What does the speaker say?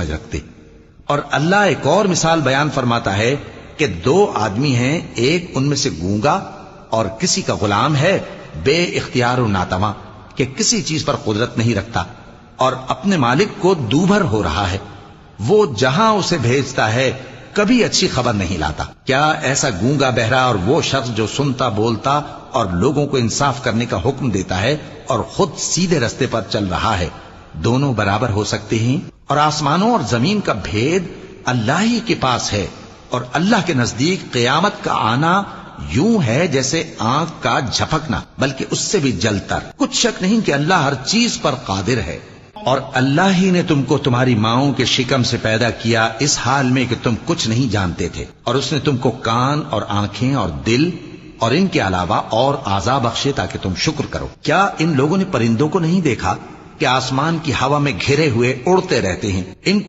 سمجھ رکھتے۔ اور اللہ ایک اور مثال بیان فرماتا ہے کہ دو آدمی ہیں، ایک ان میں سے گونگا اور کسی کا غلام ہے بے اختیار و ناتواں کہ کسی چیز پر قدرت نہیں رکھتا اور اپنے مالک کو دوبھر ہو رہا ہے، وہ جہاں اسے بھیجتا ہے کبھی اچھی خبر نہیں لاتا۔ کیا ایسا گونگا بہرا اور وہ شخص جو سنتا بولتا اور لوگوں کو انصاف کرنے کا حکم دیتا ہے اور خود سیدھے رستے پر چل رہا ہے، دونوں برابر ہو سکتے ہیں؟ اور آسمانوں اور زمین کا بھید اللہ ہی کے پاس ہے، اور اللہ کے نزدیک قیامت کا آنا یوں ہے جیسے آنکھ کا جھپکنا، بلکہ اس سے بھی جلتر۔ کچھ شک نہیں کہ اللہ ہر چیز پر قادر ہے۔ اور اللہ ہی نے تم کو تمہاری ماؤں کے شکم سے پیدا کیا اس حال میں کہ تم کچھ نہیں جانتے تھے، اور اس نے تم کو کان اور آنکھیں اور دل اور ان کے علاوہ اور اعضاء بخشے تاکہ تم شکر کرو۔ کیا ان لوگوں نے پرندوں کو نہیں دیکھا کہ آسمان کی ہوا میں گھرے ہوئے اڑتے رہتے ہیں؟ ان